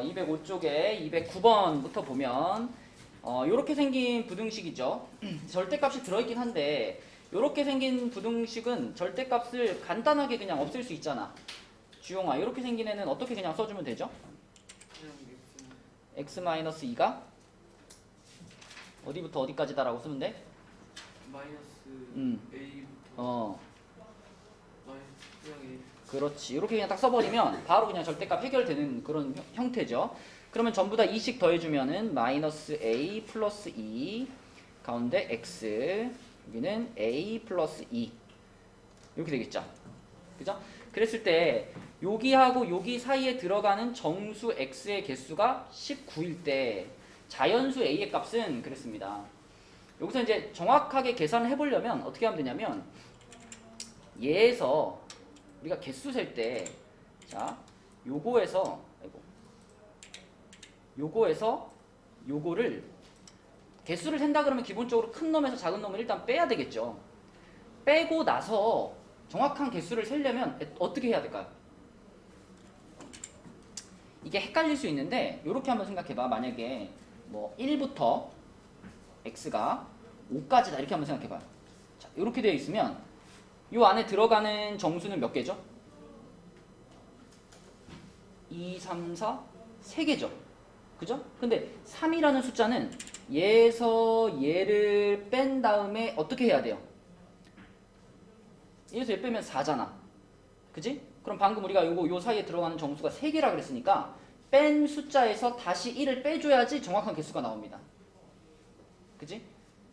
205쪽에 209번부터 보면 이렇게 생긴 부등식이죠. 절대값이 들어있긴 한데 이렇게 생긴 부등식은 절대값을 간단하게 그냥 없앨 수 있잖아. 주용아, 이렇게 생긴 애는 어떻게 그냥 써주면 되죠? x-2가 어디부터 어디까지다라고 쓰면 돼? 마이너스 A부터 마이너스 그냥 A. 그렇지. 이렇게 그냥 딱 써버리면 바로 그냥 절대값 해결되는 그런 형태죠. 그러면 전부 다 2씩 더해주면은 마이너스 A 플러스 2 가운데 x 여기는 A 플러스 2 이렇게 되겠죠. 그죠? 그랬을 때 여기하고 여기 사이에 들어가는 정수 x의 개수가 19일 때 자연수 a의 값은 그랬습니다. 여기서 이제 정확하게 계산을 해보려면 어떻게 하면 되냐면 얘에서 우리가 개수 셀 때 자 요거에서 요거를 개수를 센다 그러면 기본적으로 큰 놈에서 작은 놈을 일단 빼야 되겠죠. 빼고 나서 정확한 개수를 세려면 어떻게 해야 될까요? 이게 헷갈릴 수 있는데 이렇게 한번 생각해봐. 만약에 뭐 1부터 x가 5까지다 이렇게 한번 생각해봐요. 자, 이렇게 되어 있으면 이 안에 들어가는 정수는 몇 개죠? 2, 3, 4, 3개죠. 그죠? 근데 3이라는 숫자는 얘에서 얘를 뺀 다음에 어떻게 해야 돼요? 얘에서 얘 빼면 4잖아. 그지? 그럼 방금 우리가 요 사이에 들어가는 정수가 3개라 그랬으니까 뺀 숫자에서 다시 1을 빼줘야지 정확한 개수가 나옵니다. 그지?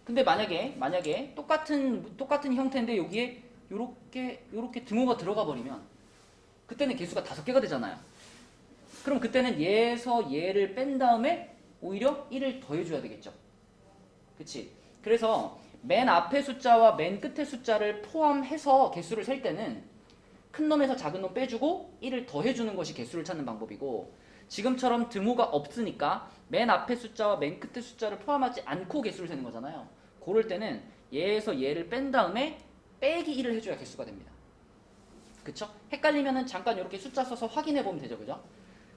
근데 만약에 똑같은 형태인데 여기에 요렇게 등호가 들어가 버리면 그때는 개수가 5개가 되잖아요. 그럼 그때는 얘에서 얘를 뺀 다음에 오히려 1을 더해줘야 되겠죠. 그치? 그래서 맨 앞에 숫자와 맨 끝에 숫자를 포함해서 개수를 셀 때는 큰 놈에서 작은 놈 빼주고 1을 더해주는 것이 개수를 찾는 방법이고, 지금처럼 등호가 없으니까 맨 앞에 숫자와 맨 끝에 숫자를 포함하지 않고 개수를 세는 거잖아요. 그럴 때는 얘에서 얘를 뺀 다음에 빼기 1을 해줘야 개수가 됩니다. 그쵸? 헷갈리면은 잠깐 이렇게 숫자 써서 확인해 보면 되죠. 그죠?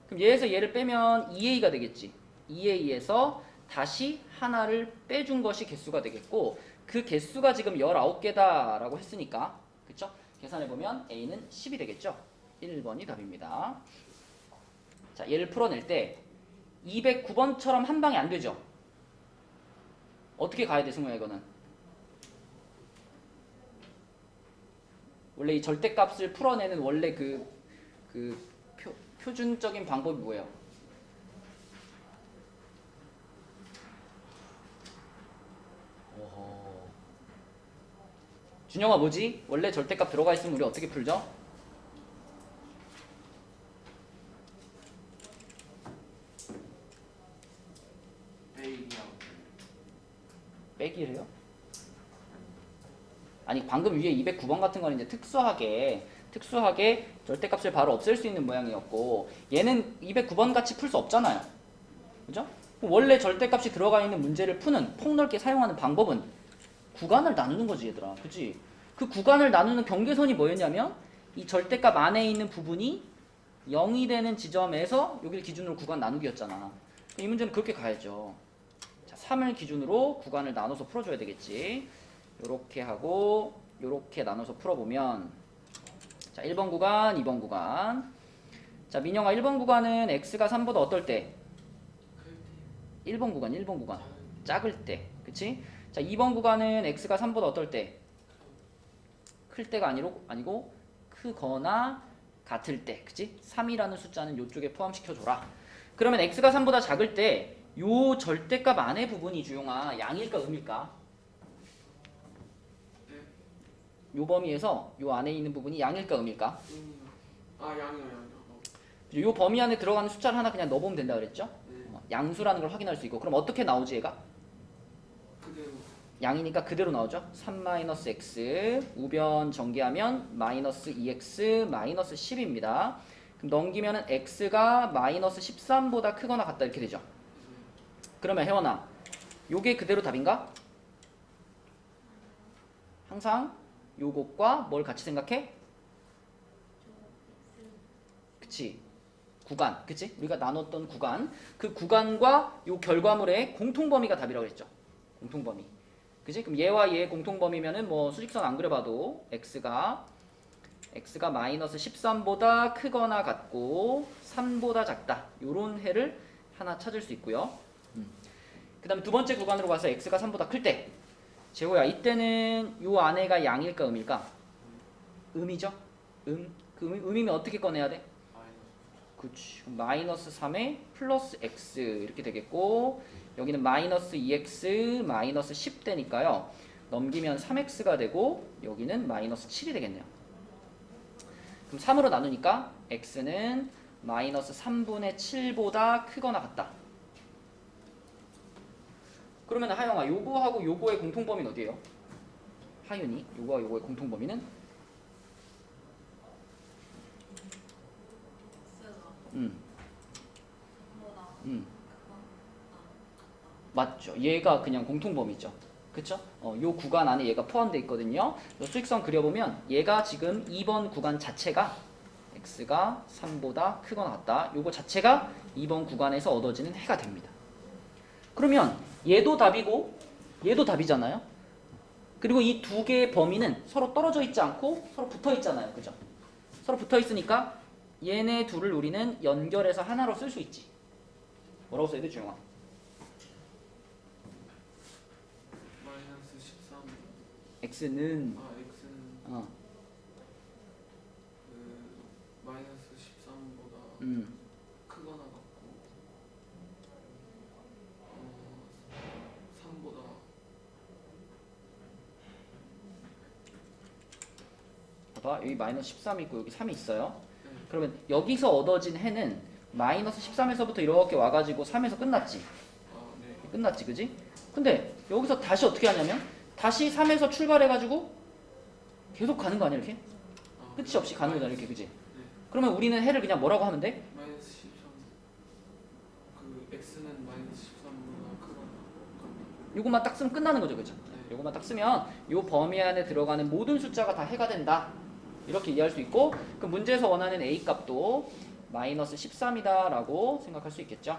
그럼 얘에서 얘를 빼면 2a가 되겠지. 2a에서 다시 하나를 빼준 것이 개수가 되겠고, 그 개수가 지금 19개다 라고 했으니까, 그쵸? 계산해보면 a는 10이 되겠죠? 1번이 답입니다. 자, 얘를 풀어낼 때 209번처럼 한 방에 안 되죠? 어떻게 가야 돼, 승우야, 이거는? 원래 이 절대값을 풀어내는 원래 표준적인 방법이 뭐예요? 오호. 준영아, 뭐지? 원래 절대값 들어가 있으면 우리 어떻게 풀죠? 빼기를 해요? 아니, 방금 위에 209번 같은 건 이제 특수하게 절대값을 바로 없앨 수 있는 모양이었고, 얘는 209번 같이 풀 수 없잖아요. 그죠? 원래 절대값이 들어가 있는 문제를 푸는 폭넓게 사용하는 방법은 구간을 나누는 거지, 얘들아. 그치? 그 구간을 나누는 경계선이 뭐였냐면 이 절대값 안에 있는 부분이 0이 되는 지점에서 여기를 기준으로 구간 나누기였잖아. 이 문제는 그렇게 가야죠. 자, 3을 기준으로 구간을 나눠서 풀어줘야 되겠지. 요렇게 하고 요렇게 나눠서 풀어보면, 자, 1번 구간, 2번 구간. 자, 민영아, 1번 구간은 x가 3보다 어떨 때? 1번 구간 작을 때. 그치? 자, 2번 구간은 x가 3보다 어떨 때? 클 때가 아니고 크거나 같을 때. 그치? 3이라는 숫자는 요쪽에 포함시켜줘라. 그러면 x가 3보다 작을 때 요 절대값 안의 부분이, 주용아, 양일까 음일까? 요 범위에서 요 안에 있는 부분이 양일까 음일까? 양이요. 요 범위 안에 들어가는 숫자를 하나 그냥 넣어보면 된다 그랬죠? 네. 양수라는 걸 확인할 수 있고, 그럼 어떻게 나오지 얘가? 그대로. 양이니까 그대로 나오죠? 3-x 우변 전개하면 마이너스 2x 마이너스 10입니다. 그럼 넘기면은 x가 마이너스 13보다 크거나 같다 이렇게 되죠? 그러면 혜원아, 요게 그대로 답인가? 항상 요것과 뭘 같이 생각해? 그치? 구간, 그치? 우리가 나눴던 구간, 그 구간과 요 결과물의 공통범위가 답이라고 했죠. 공통범위. 그치? 그럼 얘와 얘의 공통범위면은 뭐 수직선 안 그려봐도 x가 마이너스 13보다 크거나 같고 3보다 작다. 요런 해를 하나 찾을 수 있고요. 그 다음에 두 번째 구간으로 가서 x가 3보다 클 때, 재호야, 이때는 요 안에가 양일까 음일까? 음이죠? 그 음이면 어떻게 꺼내야 돼? 그치. 마이너스 3에 플러스 x 이렇게 되겠고, 여기는 마이너스 2x 마이너스 10 되니까요. 넘기면 3x가 되고, 여기는 마이너스 7이 되겠네요. 그럼 3으로 나누니까 x는 마이너스 3분의 7보다 크거나 같다. 그러면 하영아, 요거하고 요거의 공통범위는 어디예요? 하윤이, 요거와 요거의 공통범위는? 맞죠. 얘가 그냥 공통범위죠. 그쵸? 요 구간 안에 얘가 포함되어 있거든요. 요 수직선 그려보면 얘가 지금 2번 구간 자체가 x가 3보다 크거나 같다. 요거 자체가 2번 구간에서 얻어지는 해가 됩니다. 그러면 얘도 답이고 얘도 답이잖아요. 그리고 이 두 개의 범위는 서로 떨어져 있지 않고 서로 붙어 있잖아요. 그죠? 서로 붙어 있으니까 얘네 둘을 우리는 연결해서 하나로 쓸 수 있지. 뭐라고 써야 돼, 주영아? 마이너스 13. x는 x는 그 마이너스 13보다 크거나 같고 3보다 봐봐, 여기 마이너스 13이 있고 여기 3이 있어요. 네. 그러면 여기서 얻어진 해는 마이너스 13에서부터 이렇게 와가지고 3에서 끝났지. 네. 끝났지, 그지? 근데 여기서 다시 어떻게 하냐면 다시 3에서 출발해가지고 계속 가는 거 아니야, 이렇게? 끝이 없이 가는 거잖아, 이렇게, 그지? 네. 그러면 우리는 해를 그냥 뭐라고 하면 돼? 마이너스 13. 그 x는 마이너스 13보다 크거나 같다. 요것만 딱 쓰면 끝나는 거죠, 그죠? 네. 요것만 딱 쓰면 요 범위 안에 들어가는 모든 숫자가 다 해가 된다. 이렇게 이해할 수 있고, 그 문제에서 원하는 a 값도 마이너스 13이다 라고 생각할 수 있겠죠.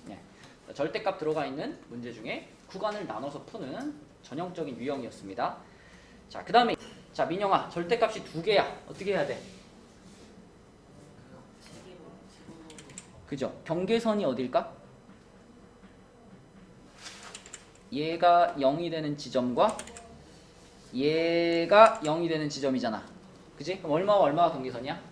네. 절대값 들어가 있는 문제 중에 구간을 나눠서 푸는 전형적인 유형이었습니다. 자, 그 다음에 자, 민영아, 절대값이 두 개야. 어떻게 해야 돼? 그죠? 경계선이 어딜까? 얘가 0이 되는 지점과 얘가 0이 되는 지점이잖아. 그지? 그럼 얼마와 얼마가 경계선이야?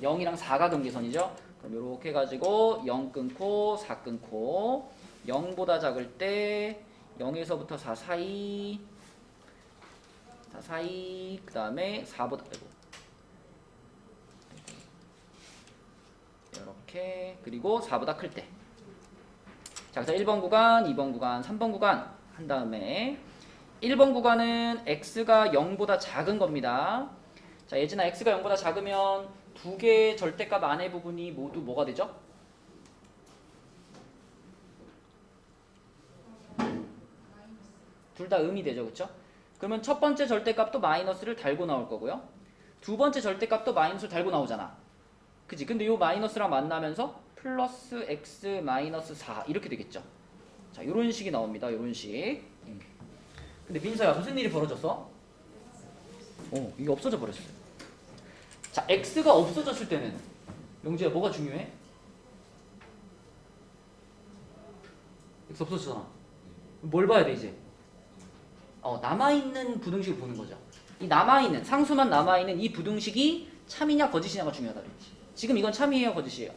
0이랑 4가 경계선이죠. 그럼 이렇게 해가지고 0 끊고 4 끊고 0보다 작을 때 0에서부터 4 사이, 그 다음에 4보다, 이렇게, 그리고 4보다 클 때. 자, 그래서 1번 구간, 2번 구간, 3번 구간 한 다음에 1번 구간은 x가 0보다 작은 겁니다. 자, 예진아, x가 0보다 작으면 두 개의 절대값 안의 부분이 모두 뭐가 되죠? 둘 다 음이 되죠, 그쵸? 그러면 첫 번째 절대값도 마이너스를 달고 나올 거고요. 두 번째 절대값도 마이너스를 달고 나오잖아. 그치? 근데 요 마이너스랑 만나면서 플러스 x 마이너스 4 이렇게 되겠죠. 자, 요런 식이 나옵니다. 요런 식. 근데 민서야, 무슨 일이 벌어졌어? 이게 없어져 버렸어요. 자, x가 없어졌을 때는 영재야, 뭐가 중요해? x 없어졌잖아. 뭘 봐야 돼, 이제? 남아있는 부등식을 보는 거죠. 이 남아있는, 상수만 남아있는 이 부등식이 참이냐 거짓이냐가 중요하다 그랬지. 지금 이건 참이에요, 거짓이에요?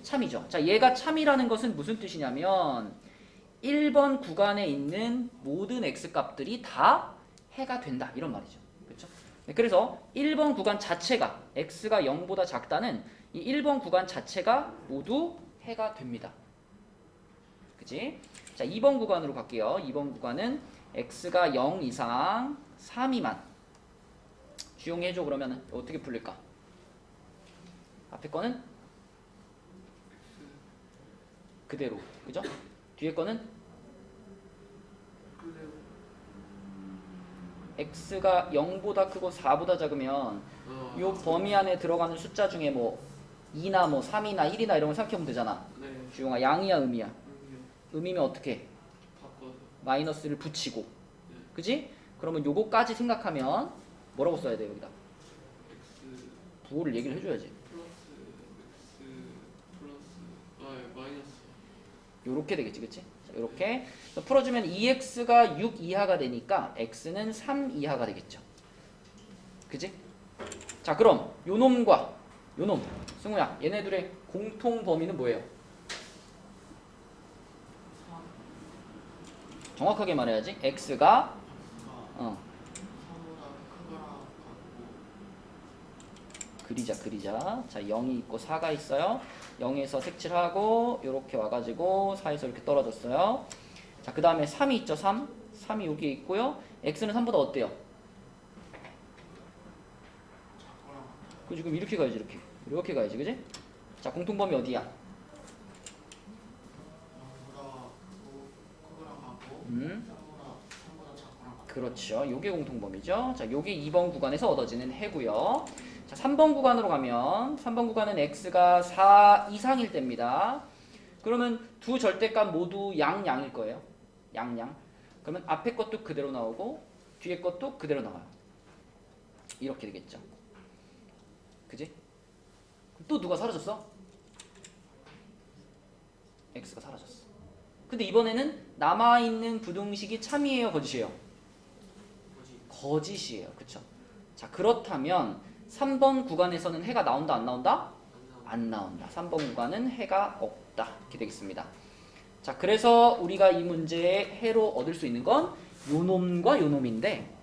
참이죠. 자, 얘가 참이라는 것은 무슨 뜻이냐면 1번 구간에 있는 모든 x값들이 다 해가 된다, 이런 말이죠. 그렇죠? 그래서 1번 구간 자체가 x가 0보다 작다는 이 1번 구간 자체가 모두 해가 됩니다. 그치? 자, 2번 구간으로 갈게요. 2번 구간은 x가 0 이상 3 미만. 주용해줘. 그러면 어떻게 풀릴까? 앞에 거는 그대로, 그죠? 뒤에 거는 그대로. x가 0보다 크고 4보다 작으면 요 범위 안에 들어가는 숫자 중에 뭐 2나 뭐 3이나 1이나 이런 거 생각해보면 되잖아. 네. 주용아 양이야 음이야? 음이요. 음이면 어떻게 해? 바꿔서. 마이너스를 붙이고 네. 그지? 그러면 요거까지 생각하면 뭐라고 써야 돼 여기다? x 부호를 얘기를 해줘야지. 플러스 마이너스. 요렇게 되겠지 그치? 자, 요렇게 풀어주면 2x가 6 이하가 되니까 x는 3 이하가 되겠죠. 그지? 자 그럼 요놈과 요놈 승우야 얘네들의 공통 범위는 뭐예요? 정확하게 말해야지. x가 3보다 크거나 같고. 그리자. 자 0이 있고 4가 있어요. 0에서 색칠하고 요렇게 와가지고 4에서 이렇게 떨어졌어요. 자 그 다음에 3이 있죠. 3이 여기에 있고요. x는 3보다 어때요? 그 지금 이렇게 가야지 이렇게 가야지 그지? 자 공통범위 어디야? 0보다 크거나 같고. 3보다 작거나 같고. 그렇죠. 요게 공통범위죠. 자 요게 2번 구간에서 얻어지는 해고요. 자 3번 구간으로 가면 3번 구간은 x가 4 이상일 때입니다. 그러면 두 절대값 모두 양일 거예요. 양. 그러면 앞에 것도 그대로 나오고 뒤에 것도 그대로 나와요. 이렇게 되겠죠. 그지? 또 누가 사라졌어? x가 사라졌어. 근데 이번에는 남아있는 부등식이 참이에요, 거짓이에요? 거짓이에요. 그쵸? 자, 그렇다면 3번 구간에서는 해가 나온다, 안 나온다? 안 나온다. 3번 구간은 해가 없다. 이렇게 되겠습니다. 자, 그래서 우리가 이 문제의 해로 얻을 수 있는 건 요놈과 요놈인데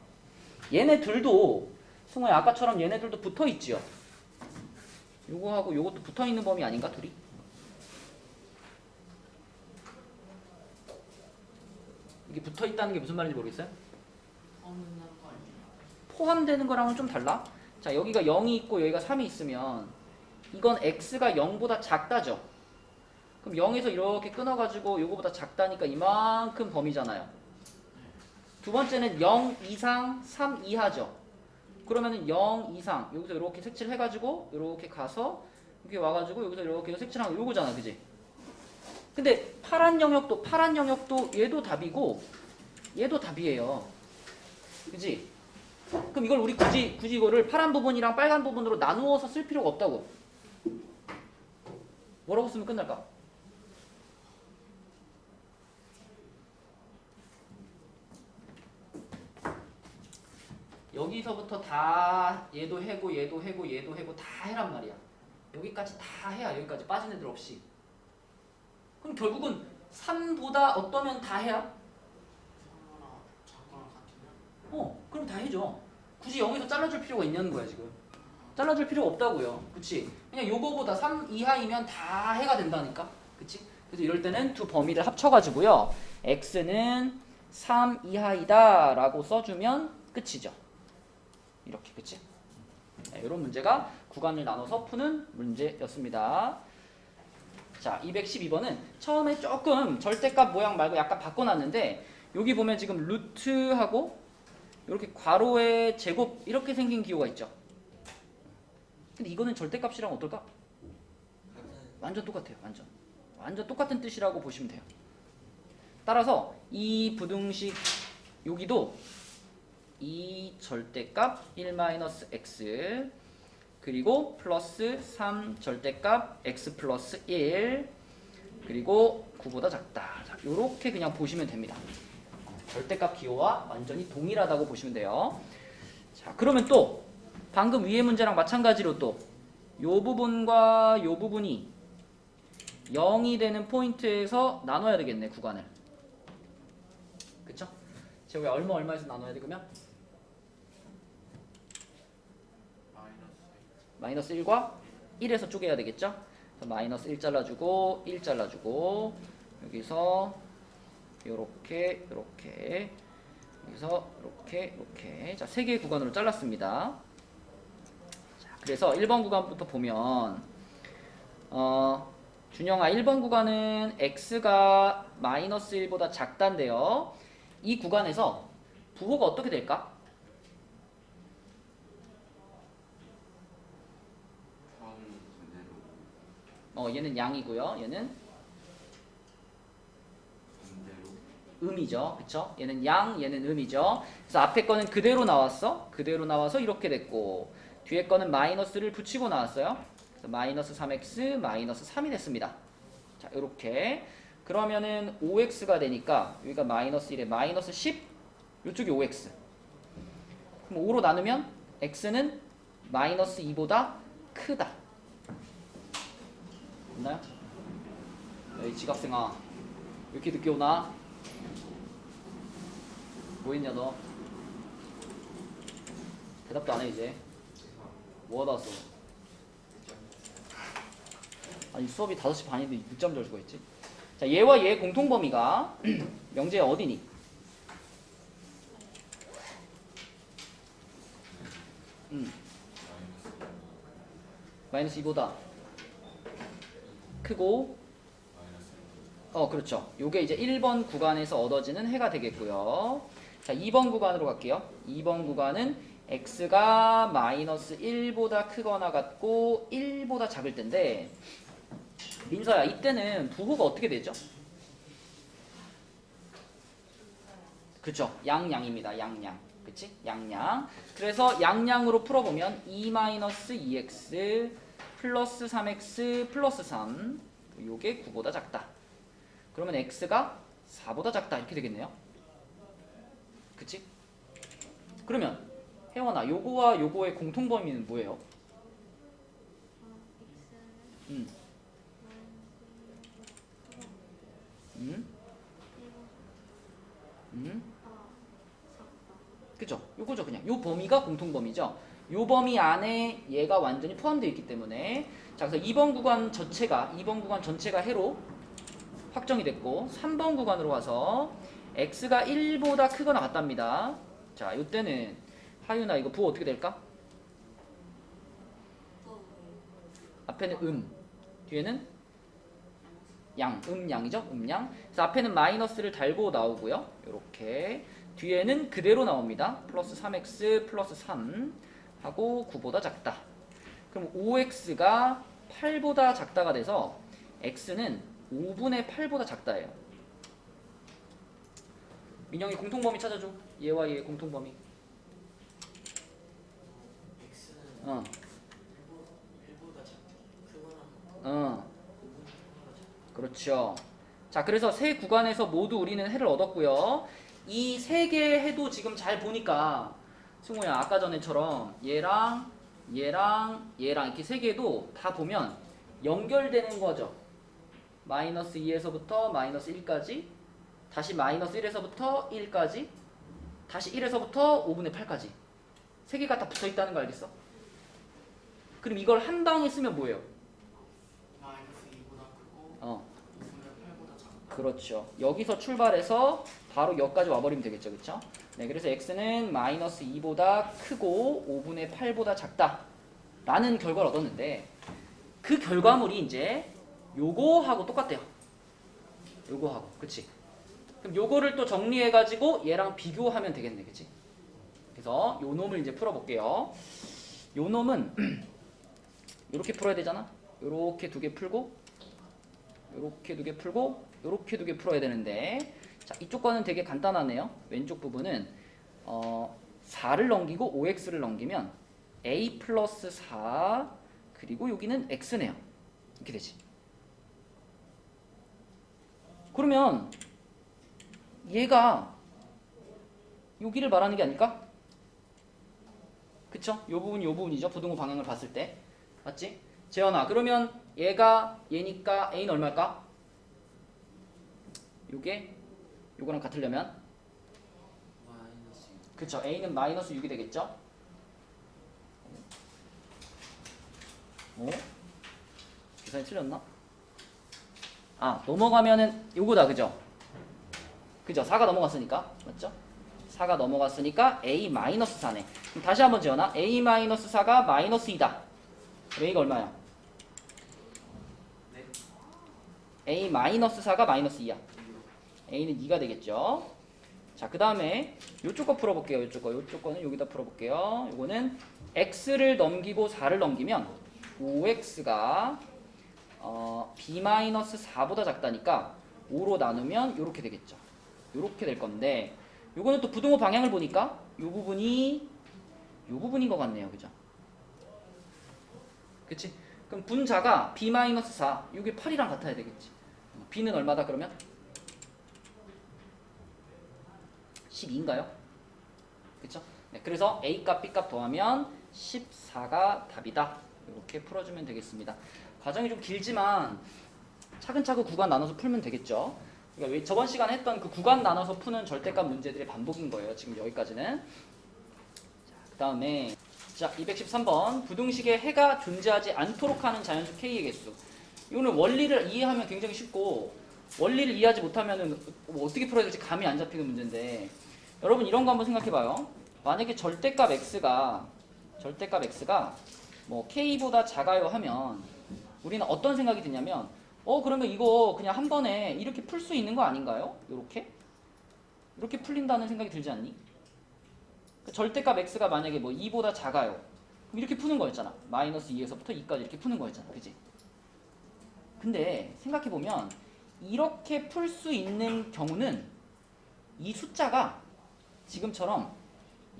얘네 둘도 승호야 아까처럼 얘네들도 붙어 있지요. 요거하고 요것도 붙어 있는 범위 아닌가 둘이? 이게 붙어 있다는 게 무슨 말인지 모르겠어요? 포함되는 거랑은 좀 달라. 자, 여기가 0이 있고 여기가 3이 있으면 이건 x가 0보다 작다죠. 그럼 0에서 이렇게 끊어가지고 요거보다 작다니까 이만큼 범위잖아요. 두 번째는 0 이상 3 이하죠. 그러면은 0 이상 여기서 이렇게 색칠해가지고 이렇게 가서 이렇게 와가지고 여기서 이렇게 색칠하는 거 요거잖아, 그지? 근데 파란 영역도 얘도 답이고 얘도 답이에요, 그지? 그럼 이걸 우리 굳이 이거를 파란 부분이랑 빨간 부분으로 나누어서 쓸 필요가 없다고. 뭐라고 쓰면 끝날까? 여기서부터 다 얘도 해고 다 해란 말이야. 여기까지 다 해야 여기까지 빠진 애들 없이. 그럼 결국은 3보다 어떠면 다 해야? 그럼 다 해줘. 굳이 여기서 잘라줄 필요가 있냐는 거야 지금. 잘라줄 필요가 없다고요. 그치? 그냥 요거보다 3 이하이면 다 해가 된다니까. 그치? 그래서 이럴 때는 두 범위를 합쳐가지고요. x는 3 이하이다 라고 써주면 끝이죠. 이렇게, 그치? 네, 이런 문제가 구간을 나눠서 푸는 문제였습니다. 자, 212번은 처음에 조금 절대값 모양 말고 약간 바꿔놨는데 여기 보면 지금 루트하고 이렇게 괄호의 제곱 이렇게 생긴 기호가 있죠. 근데 이거는 절대값이랑 어떨까? 완전 똑같아요. 완전 똑같은 뜻이라고 보시면 돼요. 따라서 이 부등식 여기도 이 절대값 1-x 그리고 플러스 3 절대값 x 플러스 1 그리고 9보다 작다. 자, 요렇게 그냥 보시면 됩니다. 절대값 기호와 완전히 동일하다고 보시면 돼요. 자, 그러면 또 방금 위의 문제랑 마찬가지로 또 요 부분과 요 부분이 0이 되는 포인트에서 나눠야 되겠네, 구간을. 그쵸? 제가 왜 얼마에서 나눠야 돼, 그러면? 마이너스 1과 1에서 쪼개야 되겠죠? 그래서 마이너스 1 잘라주고 1 잘라주고 여기서 요렇게 여기서 이렇게 자, 3개의 구간으로 잘랐습니다. 자, 그래서 1번 구간부터 보면 준영아 1번 구간은 x가 마이너스 1보다 작다인데요. 이 구간에서 부호가 어떻게 될까? 얘는 양이고요. 얘는 음이죠. 그쵸? 얘는 양, 얘는 음이죠. 그래서 앞에 거는 그대로 나왔어. 그대로 나와서 이렇게 됐고 뒤에 거는 마이너스를 붙이고 나왔어요. 그래서 마이너스 3x, 마이너스 3이 됐습니다. 자, 이렇게 그러면은 5x가 되니까 여기가 마이너스 1에 마이너스 10, 이쪽이 5x. 그럼 5로 나누면 x는 마이너스 2보다 크다. 됐나요? 야, 이 지각생아 왜 이렇게 늦게 오나? 뭐 했냐 너? 대답도 안 해 이제. 뭐 하다 왔어? 아니 수업이 5시 반인데 늦잠 잘 수가 있지? 자, 얘와 얘의 공통범위가 명제의 어디니? 마이너스 2보다 크고 그렇죠. 요게 이제 1번 구간에서 얻어지는 해가 되겠고요. 자, 2번 구간으로 갈게요. 2번 구간은 x가 마이너스 1보다 크거나 같고 1보다 작을 텐데 민서야, 이때는 부호가 어떻게 되죠? 그쵸, 양양입니다. 양양. 그치? 양양. 그래서 양양으로 풀어보면 2-2x 플러스 3x 플러스 3 요게 9보다 작다. 그러면 x가 4보다 작다 이렇게 되겠네요. 그치? 그러면 혜원아, 요거와 요거의 공통범위는 뭐예요? 음. 그죠? 요거죠. 그냥 요 범위가 공통범위죠. 요 범위 안에 얘가 완전히 포함되어 있기 때문에 자, 그래서 2번 구간 전체가 해로 확정이 됐고 3번 구간으로 가서 x가 1보다 크거나 같답니다. 자, 이때는 하윤아 이거 부호 어떻게 될까? 앞에는 뒤에는 양, 양이죠? 양. 그래서 앞에는 마이너스를 달고 나오고요. 이렇게 뒤에는 그대로 나옵니다. 플러스 3x 플러스 3 하고 9보다 작다. 그럼 5x가 8보다 작다가 돼서 x는 5분의 8보다 작다예요. 민영이 공통범위 찾아줘. 얘와 얘의 공통범위. x는 어. 1보다 크거나 그렇죠. 자, 그래서 세 구간에서 모두 우리는 해를 얻었고요. 이 세 개의 해도 지금 잘 보니까 승우야, 아까 전에처럼 얘랑 이렇게 세 개도 다 보면 연결되는 거죠. 마이너스 2에서부터 마이너스 1까지, 다시 마이너스 1에서부터 1까지, 다시 1에서부터 5분의 8까지. 세 개가 다 붙어 있다는 거 알겠어? 그럼 이걸 한 방에 쓰면 뭐예요? 마이너스 2보다 크고 5분의 8보다 작다. 그렇죠. 여기서 출발해서 바로 여기까지 와버리면 되겠죠. 그렇죠? 네, 그래서 x는 마이너스 2보다 크고 5분의 8보다 작다 라는 결과를 얻었는데 그 결과물이 이제 요거하고 똑같대요. 요거하고. 그치? 그럼 요거를 또 정리해가지고 얘랑 비교하면 되겠네. 그치? 그래서 요 놈을 이제 풀어볼게요. 요 놈은 요렇게 풀어야 되잖아. 요렇게 두 개 풀고 요렇게 두 개 풀고 요렇게 두 개 풀어야 되는데 자, 이쪽 거는 되게 간단하네요. 왼쪽 부분은 4를 넘기고 5x를 넘기면 a 플러스 4 그리고 여기는 x네요. 이렇게 되지. 그러면 얘가 여기를 말하는 게 아닐까? 그쵸? 요 부분이죠. 부등호 방향을 봤을 때. 맞지? 재현아, 그러면 얘니까 a는 얼마일까? 요거랑 같으려면 마이너스 6. 그쵸, a는 마이너스 6이 되겠죠? 계산이 틀렸나? 넘어가면은 요거다. 그죠? 4가 넘어갔으니까. 맞죠? 4가 넘어갔으니까 a-4네. 그럼 다시 한번 지어놔. a-4가 마이너스 2다. 그럼 a가 얼마야? 네. a-4가 마이너스 2야. a는 2가 되겠죠. 자, 그 다음에 요쪽 거 풀어볼게요. 요쪽 거는 여기다 풀어볼게요. 요거는 x를 넘기고 4를 넘기면 5x가 b-4보다 작다니까 5로 나누면 이렇게 되겠죠. 이렇게 될 건데 요거는 또 부등호 방향을 보니까 요 부분인 것 같네요. 그죠? 그치? 그럼 분자가 b-4 이게 8이랑 같아야 되겠지. b는 얼마다 그러면? 12인가요? 그쵸? 네, 그래서 a 값 b 값 더하면 14가 답이다. 이렇게 풀어주면 되겠습니다. 과정이 좀 길지만 차근차근 구간 나눠서 풀면 되겠죠. 그러니까 저번 시간에 했던 그 구간 나눠서 푸는 절대값 문제들의 반복인 거예요. 지금 여기까지는. 그 다음에 자 213번 부등식에 해가 존재하지 않도록 하는 자연수 K의 개수. 이거는 원리를 이해하면 굉장히 쉽고 원리를 이해하지 못하면 뭐 어떻게 풀어야 될지 감이 안 잡히는 문제인데 여러분 이런 거 한번 생각해봐요. 만약에 절대값 x가 뭐 K보다 작아요 하면 우리는 어떤 생각이 드냐면 그러면 이거 그냥 한 번에 이렇게 풀 수 있는 거 아닌가요? 이렇게 풀린다는 생각이 들지 않니? 절대값 x가 만약에 뭐 2보다 작아요. 그럼 이렇게 푸는 거였잖아. 마이너스 2에서부터 2까지 이렇게 푸는 거였잖아. 그지? 근데 생각해보면 이렇게 풀 수 있는 경우는 이 숫자가 지금처럼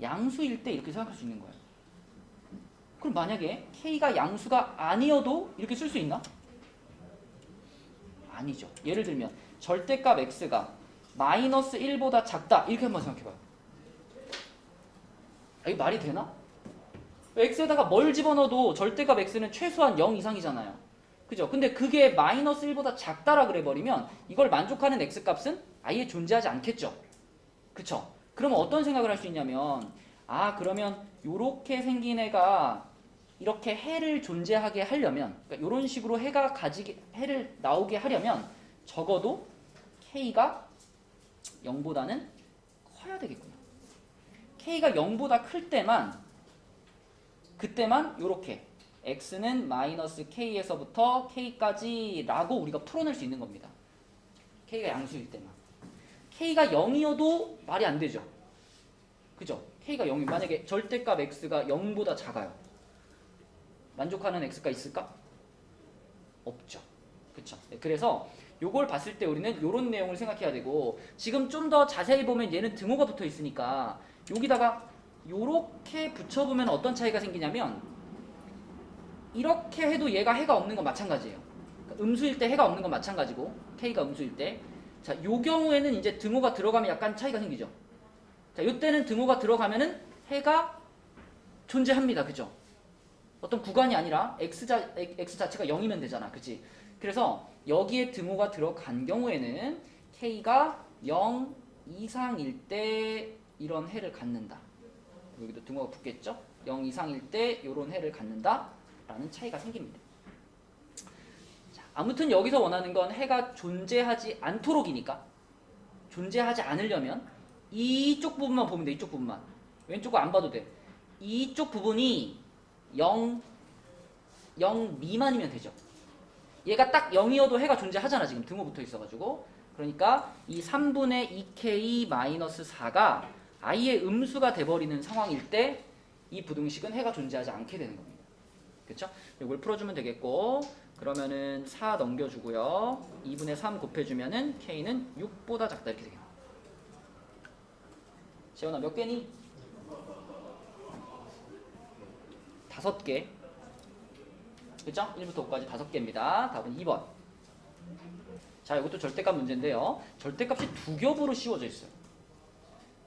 양수일 때 이렇게 생각할 수 있는 거예요. 그럼 만약에 K가 양수가 아니어도 이렇게 쓸 수 있나? 아니죠. 예를 들면 절대값 x가 마이너스 1보다 작다 이렇게 한번 생각해봐요. 이게 말이 되나? x에다가 뭘 집어넣어도 절대값 x는 최소한 0 이상이잖아요. 그죠? 근데 그게 마이너스 1보다 작다라 그래버리면 이걸 만족하는 x값은 아예 존재하지 않겠죠. 그쵸? 그러면 어떤 생각을 할 수 있냐면 그러면 요렇게 생긴 애가 이렇게 해를 존재하게 하려면 그러니까 이런 식으로 해를 나오게 하려면 적어도 K가 0보다는 커야 되겠구나. K가 0보다 클 때만 그때만 요렇게 X는 마이너스 K에서부터 K까지 라고 우리가 풀어낼 수 있는 겁니다. K가 양수일 때만. K가 0이어도 말이 안 되죠. 그죠? K가 0이 만약에 절대값 X가 0보다 작아요. 만족하는 X가 있을까? 없죠. 그쵸? 네, 그래서 요걸 봤을 때 우리는 요런 내용을 생각해야 되고 지금 좀 더 자세히 보면 얘는 등호가 붙어 있으니까 여기다가 요렇게 붙여보면 어떤 차이가 생기냐면 이렇게 해도 얘가 해가 없는 건 마찬가지예요. 그러니까 음수일 때 해가 없는 건 마찬가지고 K가 음수일 때 자, 요 경우에는 이제 등호가 들어가면 약간 차이가 생기죠. 자, 요때는 등호가 들어가면은 해가 존재합니다. 그죠? 어떤 구간이 아니라 x 자체가 0이면 되잖아. 그치? 그래서 여기에 등호가 들어간 경우에는 K가 0 이상일 때 이런 해를 갖는다. 여기도 등호가 붙겠죠? 0 이상일 때 이런 해를 갖는다. 라는 차이가 생깁니다. 자, 아무튼 여기서 원하는 건 해가 존재하지 않도록이니까 존재하지 않으려면 이쪽 부분만 보면 돼. 이쪽 부분만. 왼쪽 거 안 봐도 돼. 이쪽 부분이 0 미만이면 되죠. 얘가 딱 0이어도 해가 존재하잖아. 지금 등호 붙어 있어가지고. 그러니까 이 3분의 2k-4가 아예 음수가 돼버리는 상황일 때 이 부등식은 해가 존재하지 않게 되는 겁니다. 그렇죠? 이걸 풀어주면 되겠고 그러면은 4 넘겨주고요. 2분의 3 곱해주면은 k는 6보다 작다 이렇게 되겠네요. 재원아 몇 개니? 5개. 그죠? 1부터 5까지 5개입니다. 답은 2번. 자, 이것도 절대값 문제인데요. 절대값이 두 겹으로 씌워져 있어요.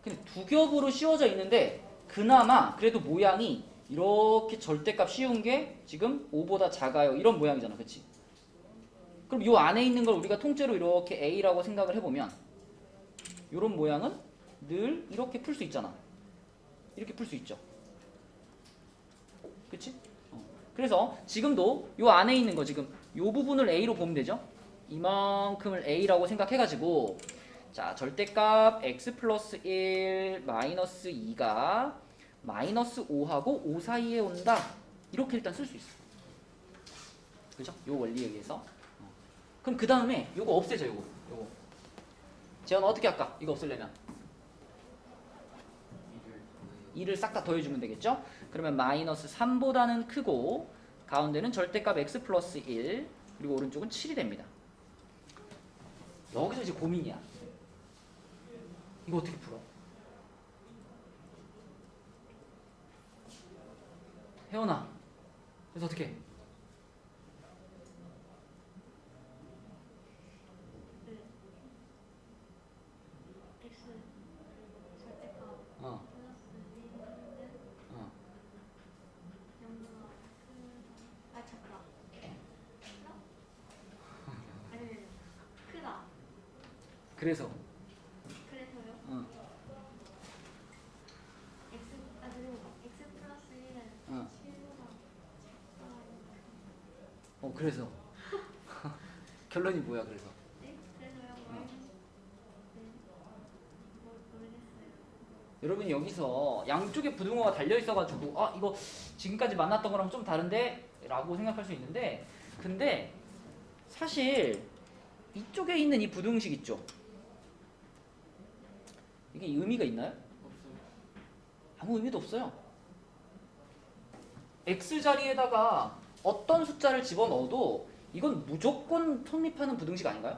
근데 두 겹으로 씌워져 있는데 그나마 그래도 모양이 이렇게 절대값 씌운 게 지금 5보다 작아요. 이런 모양이잖아. 그치? 그럼 이 안에 있는 걸 우리가 통째로 이렇게 A라고 생각을 해보면 이런 모양은 늘 이렇게 풀 수 있잖아. 이렇게 풀 수 있죠. 그치? 그래서 지금도 이 안에 있는 거 지금 이 부분을 A로 보면 되죠? 이만큼을 A라고 생각해가지고 자 절대값 x 플러스 1 마이너스 2가 마이너스 5하고 5 사이에 온다. 이렇게 일단 쓸 수 있어. 그죠? 요 원리에 의해서. 그럼 그 다음에 요거 없애죠. 요거. 재현 어떻게 할까? 이거 없애려면 2를 싹 다 더해주면 되겠죠? 그러면 마이너스 3보다는 크고 가운데는 절대값 x 플러스 1 그리고 오른쪽은 7이 됩니다. 여기서 이제 고민이야. 이거 어떻게 풀어? 혜원아, 그래서 어떻게 해? X 절대값 어, 플러스 1인데 어. 0보다 아 잠깐 크다? 아니 크다 그래서 그래서요? 어, X 아 그리고 X 플러스 1은 어. 7보다 그래서 결론이 뭐야? 그래서 네? 그래서요? 마이너스 네 모르겠어요 여러분이 여기서 양쪽에 부등호가 달려 있어가지고 이거 지금까지 만났던 거랑 좀 다른데? 라고 생각할 수 있는데 근데 사실 이쪽에 있는 이 부등식 있죠? 이게 의미가 있나요? 없어요. 아무 의미도 없어요. x 자리에다가 어떤 숫자를 집어넣어도 이건 무조건 성립하는 부등식 아닌가요?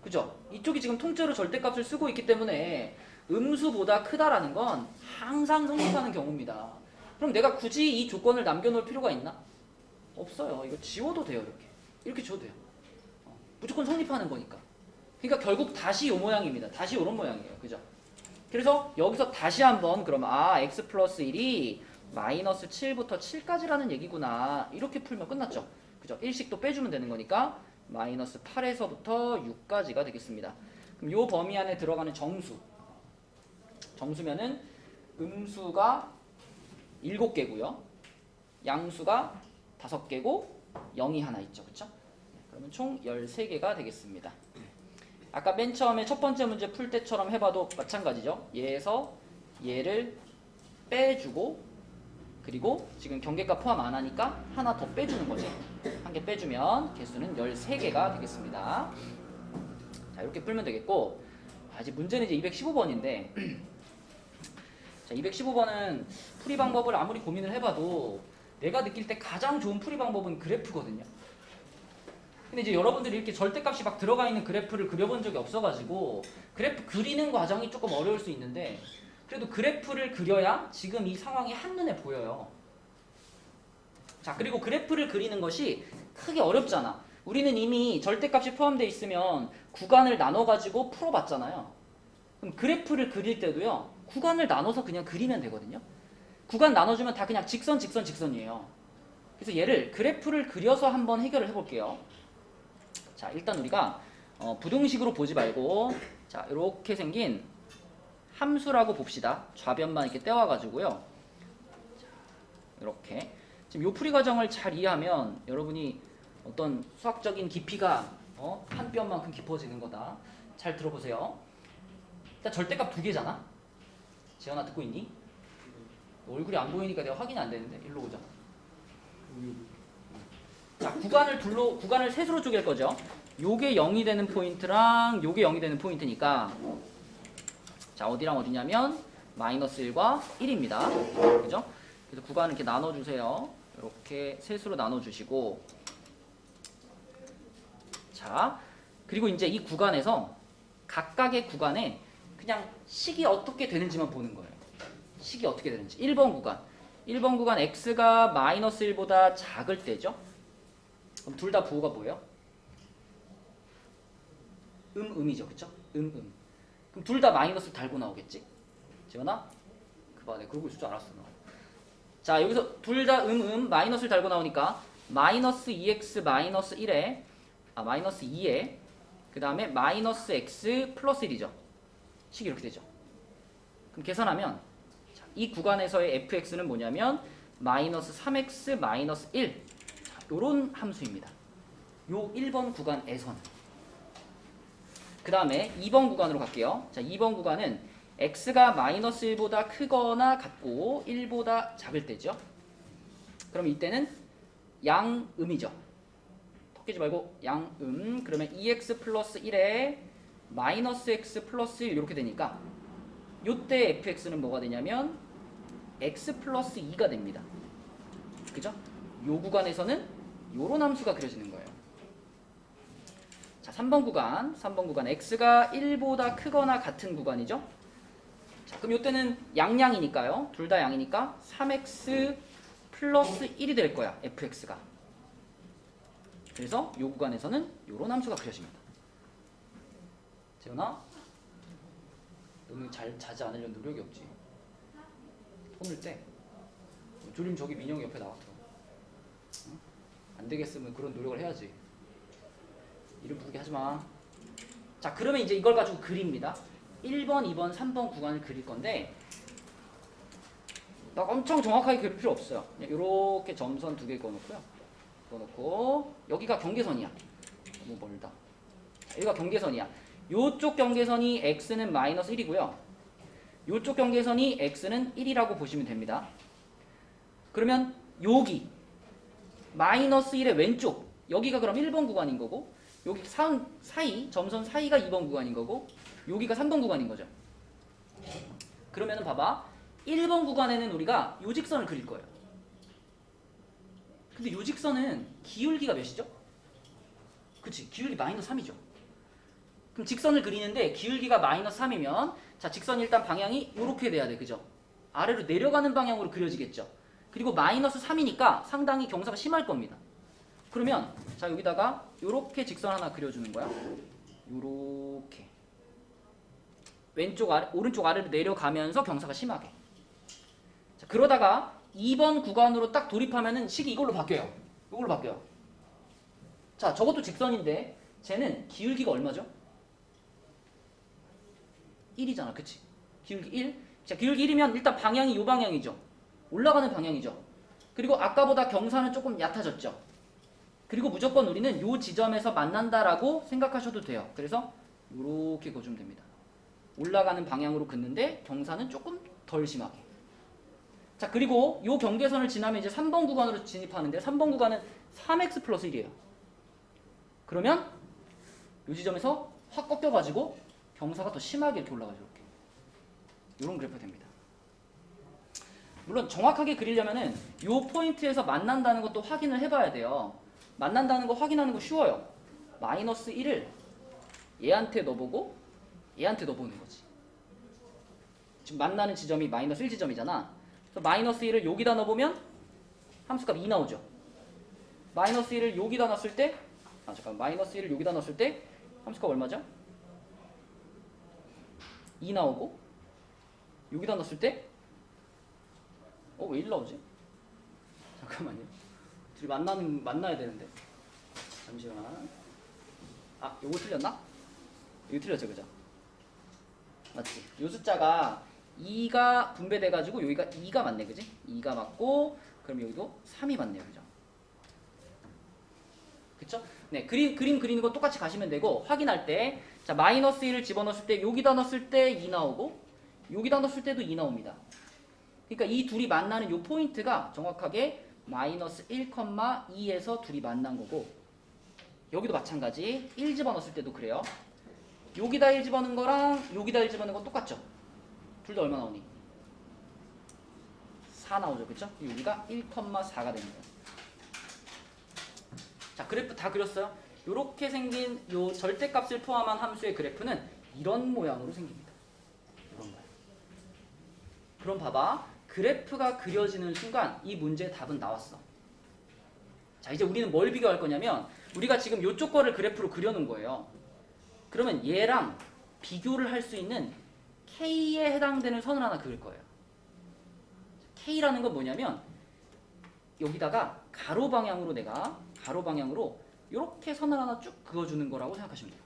그죠? 이쪽이 지금 통째로 절대값을 쓰고 있기 때문에 음수보다 크다라는 건 항상 성립하는 경우입니다. 그럼 내가 굳이 이 조건을 남겨놓을 필요가 있나? 없어요. 이거 지워도 돼요. 이렇게 지워도 돼요. 무조건 성립하는 거니까. 그러니까 결국 다시 이 모양입니다. 다시 이런 모양이에요. 그죠? 그래서 여기서 다시 한번 그럼 x 플러스 1이 마이너스 7부터 7까지라는 얘기구나. 이렇게 풀면 끝났죠. 그죠? 1씩 또 빼주면 되는 거니까 마이너스 8에서부터 6까지가 되겠습니다. 그럼 요 범위 안에 들어가는 정수면은 음수가 7개고요. 양수가 5개고 0이 하나 있죠. 그쵸? 그러면 총 13개가 되겠습니다. 아까 맨 처음에 첫 번째 문제 풀 때처럼 해봐도 마찬가지죠. 얘에서 얘를 빼주고 그리고 지금 경계값 포함 안 하니까 하나 더 빼주는 거지. 한 개 빼주면 개수는 13개가 되겠습니다. 자, 이렇게 풀면 되겠고 이제 문제는 이제 215번인데 자, 215번은 풀이 방법을 아무리 고민을 해봐도 내가 느낄 때 가장 좋은 풀이 방법은 그래프거든요. 근데 이제 여러분들이 이렇게 절대값이 막 들어가 있는 그래프를 그려본 적이 없어가지고 그래프 그리는 과정이 조금 어려울 수 있는데 그래도 그래프를 그려야 지금 이 상황이 한눈에 보여요. 자, 그리고 그래프를 그리는 것이 크게 어렵잖아. 우리는 이미 절대값이 포함되어 있으면 구간을 나눠가지고 풀어봤잖아요. 그럼 그래프를 그릴 때도요. 구간을 나눠서 그냥 그리면 되거든요. 구간 나눠주면 다 그냥 직선, 직선, 직선이에요. 그래서 얘를 그래프를 그려서 한번 해결을 해볼게요. 자, 일단 우리가 부등식으로 보지 말고 자, 이렇게 생긴 함수라고 봅시다. 좌변만 이렇게 떼와가지고요. 이렇게 지금 요 풀이 과정을 잘 이해하면 여러분이 어떤 수학적인 깊이가 한 뼘만큼 깊어지는 거다. 잘 들어보세요. 일단 절대값 2개잖아. 재현아 듣고 있니? 너 얼굴이 안 보이니까 내가 확인이 안 되는데 일로 오자. 자, 구간을 셋으로 쪼갤 거죠. 요게 0이 되는 포인트랑 요게 0이 되는 포인트니까 자, 어디랑 어디냐면 마이너스 1과 1입니다. 그죠? 그래서 구간을 이렇게 나눠주세요. 이렇게 셋으로 나눠주시고 자, 그리고 이제 이 구간에서 각각의 구간에 그냥 식이 어떻게 되는지만 보는 거예요. 식이 어떻게 되는지. 1번 구간 x가 마이너스 1보다 작을 때죠. 그럼 둘 다 부호가 뭐예요? 음이죠. 그쵸? 그럼 둘 다 마이너스를 달고 나오겠지? 지원아? 그봐, 내가 그러고 있을 줄 알았어. 너. 자, 여기서 둘 다 마이너스를 달고 나오니까 마이너스 2x 마이너스 1에 마이너스 2에 그 다음에 마이너스 x 플러스 1이죠. 식이 이렇게 되죠. 그럼 계산하면 자, 이 구간에서의 fx는 뭐냐면 마이너스 3x 마이너스 1 자, 요런 함수입니다. 요 1번 구간에서는 그 다음에 2번 구간으로 갈게요. 자, 2번 구간은 x가 마이너스 1보다 크거나 같고 1보다 작을 때죠. 그럼 이때는 양음이죠. 섞이지 말고 양음. 그러면 2x 플러스 1에 마이너스 x 플러스 1 이렇게 되니까 요때 fx는 뭐가 되냐면 x 플러스 2가 됩니다. 그죠? 요 구간에서는 요런 함수가 그려지는 거예요. 3번 구간 x가 1보다 크거나 같은 구간이죠. 자, 그럼 이때는 양이니까요. 둘 다 양이니까 3x 플러스 1이 될 거야, fx가. 그래서 이 구간에서는 이런 함수가 그려집니다. 재훈아, 너는 잘 자지 않으려는 노력이 없지. 손을 떼. 조림 저기 민영이 옆에 나왔어. 응? 안 되겠으면 그런 노력을 해야지. 이름 부르게 하지 마. 자, 그러면 이제 이걸 가지고 그립니다. 1번, 2번, 3번 구간을 그릴 건데 막 엄청 정확하게 그릴 필요 없어요. 이렇게 점선 2개 그어놓고요. 그어놓고 여기가 경계선이야. 너무 멀다. 여기가 경계선이야. 요쪽 경계선이 x는 마이너스 1이고요. 요쪽 경계선이 x는 1이라고 보시면 됩니다. 그러면 여기 마이너스 1의 왼쪽 여기가 그럼 1번 구간인 거고 여기 사이 점선 사이가 2번 구간인 거고 여기가 3번 구간인 거죠. 그러면은 봐봐. 1번 구간에는 우리가 요 직선을 그릴 거예요. 근데 요 직선은 기울기가 몇이죠? 그치, 기울기 마이너스 3이죠. 그럼 직선을 그리는데 기울기가 마이너스 3이면 자, 직선이 일단 방향이 이렇게 돼야 돼. 그죠? 아래로 내려가는 방향으로 그려지겠죠. 그리고 마이너스 3이니까 상당히 경사가 심할 겁니다. 그러면 자, 여기다가 이렇게 직선 하나 그려주는 거야. 요렇게 오른쪽 아래로 내려가면서 경사가 심하게. 자, 그러다가 2번 구간으로 딱 돌입하면은 식이 이걸로 바뀌어요. 이걸로 바뀌어요. 자, 저것도 직선인데 쟤는 기울기가 얼마죠? 1이잖아. 그치? 기울기 1. 자, 기울기 1이면 일단 방향이 요 방향이죠. 올라가는 방향이죠. 그리고 아까보다 경사는 조금 얕아졌죠. 그리고 무조건 우리는 요 지점에서 만난다라고 생각하셔도 돼요. 그래서 이렇게 그어주면 됩니다. 올라가는 방향으로 긋는데 경사는 조금 덜 심하게. 자, 그리고 요 경계선을 지나면 이제 3번 구간으로 진입하는데 3번 구간은 3x 플러스 1이에요. 그러면 요 지점에서 확 꺾여가지고 경사가 더 심하게 이렇게 올라가죠. 이렇게. 요런 그래프가 됩니다. 물론 정확하게 그리려면은 요 포인트에서 만난다는 것도 확인을 해봐야 돼요. 만난다는 거 확인하는 거 쉬워요. 마이너스 1을 얘한테 넣어보고 얘한테 넣어보는 거지. 지금 만나는 지점이 마이너스 1지점이잖아. 그래서 마이너스 1을 여기다 넣어보면 함수값 2 나오죠. 마이너스 1을 여기다 넣었을 때 마이너스 1을 여기다 넣었을 때 함수값 얼마죠? 2 나오고 여기다 넣었을 때 왜 1 나오지? 잠깐만요. 둘이 만나야 되는데. 잠시만. 요거 틀렸나? 이거 틀렸죠, 그죠? 맞지? 요 숫자가 2가 분배돼가지고 여기가 2가 맞네, 그지? 2가 맞고 그럼 여기도 3이 맞네요, 그죠? 그쵸? 네, 그림 그리는 거 똑같이 가시면 되고 확인할 때 자, 마이너스 1을 집어넣었을 때 여기다 넣었을 때 2 나오고 여기다 넣었을 때도 2 나옵니다. 그러니까 이 둘이 만나는 요 포인트가 정확하게 마이너스 1,2에서 둘이 만난 거고 여기도 마찬가지 1 집어넣었을 때도 그래요. 여기다 1 집어넣은 거랑 여기다 1 집어넣은 건 똑같죠? 둘 다 얼마 나오니? 4 나오죠, 그쵸? 여기가 1,4가 되는 거예요. 자, 그래프 다 그렸어요? 요렇게 생긴 요 절대값을 포함한 함수의 그래프는 이런 모양으로 생깁니다. 이런 모양. 그럼 봐봐. 그래프가 그려지는 순간 이 문제의 답은 나왔어. 자, 이제 우리는 뭘 비교할 거냐면 우리가 지금 요쪽 거를 그래프로 그려놓은 거예요. 그러면 얘랑 비교를 할 수 있는 K에 해당되는 선을 하나 그을 거예요. K라는 건 뭐냐면 여기다가 가로 방향으로 이렇게 선을 하나 쭉 그어주는 거라고 생각하시면 돼요.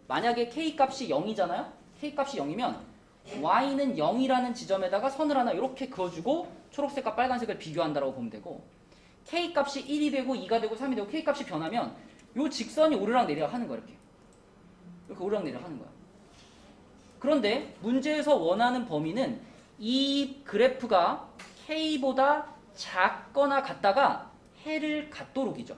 만약에 K 값이 0이잖아요. K 값이 0이면 Y는 0이라는 지점에다가 선을 하나 이렇게 그어주고 초록색과 빨간색을 비교한다라고 보면 되고 K 값이 1이 되고 2가 되고 3이 되고 K 값이 변하면 이 직선이 오르락 내리락 하는 거야. 이렇게 오르락 내리락 하는 거야. 그런데 문제에서 원하는 범위는 이 그래프가 K보다 작거나 같다가 해를 갖도록이죠.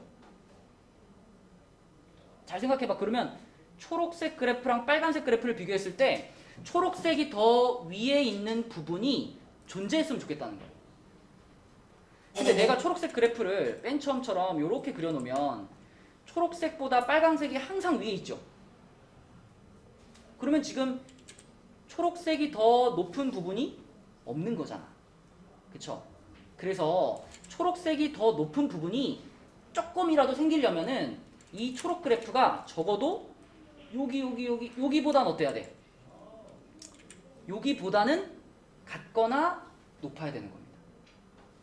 잘 생각해봐. 그러면 초록색 그래프랑 빨간색 그래프를 비교했을 때 초록색이 더 위에 있는 부분이 존재했으면 좋겠다는 거예요. 근데 내가 초록색 그래프를 맨 처음처럼 이렇게 그려놓으면 초록색보다 빨강색이 항상 위에 있죠. 그러면 지금 초록색이 더 높은 부분이 없는 거잖아. 그쵸? 그래서 초록색이 더 높은 부분이 조금이라도 생기려면은 이 초록 그래프가 적어도 여기보다는 어때야 돼? 여기보다는 같거나 높아야 되는 겁니다.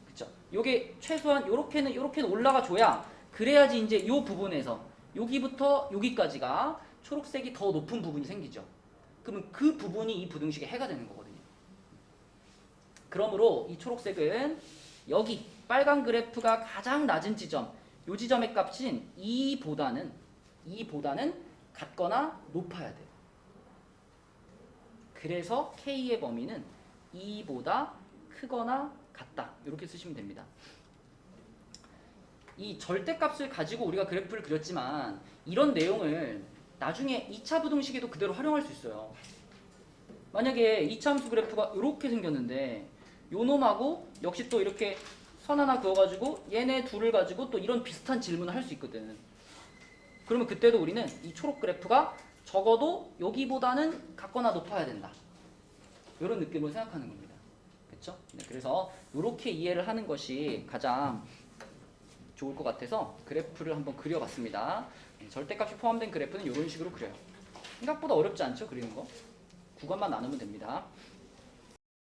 그쵸? 요게 최소한 요렇게는 올라가 줘야 그래야지 이제 이 부분에서 여기부터 여기까지가 초록색이 더 높은 부분이 생기죠. 그러면 그 부분이 이 부등식의 해가 되는 거거든요. 그러므로 이 초록색은 여기 빨간 그래프가 가장 낮은 지점, 요 지점의 값인 2보다는 같거나 높아야 돼요. 그래서 K의 범위는 2보다 크거나 같다. 이렇게 쓰시면 됩니다. 이 절대값을 가지고 우리가 그래프를 그렸지만 이런 내용을 나중에 2차 부등식에도 그대로 활용할 수 있어요. 만약에 2차 함수 그래프가 이렇게 생겼는데 요 놈하고 역시 또 이렇게 선 하나 그어가지고 얘네 둘을 가지고 또 이런 비슷한 질문을 할 수 있거든. 그러면 그때도 우리는 이 초록 그래프가 적어도 여기보다는 같거나 높아야 된다. 이런 느낌으로 생각하는 겁니다. 그렇죠? 네, 그래서 이렇게 이해를 하는 것이 가장 좋을 것 같아서 그래프를 한번 그려봤습니다. 절대값이 포함된 그래프는 이런 식으로 그려요. 생각보다 어렵지 않죠? 그리는 거. 구간만 나누면 됩니다.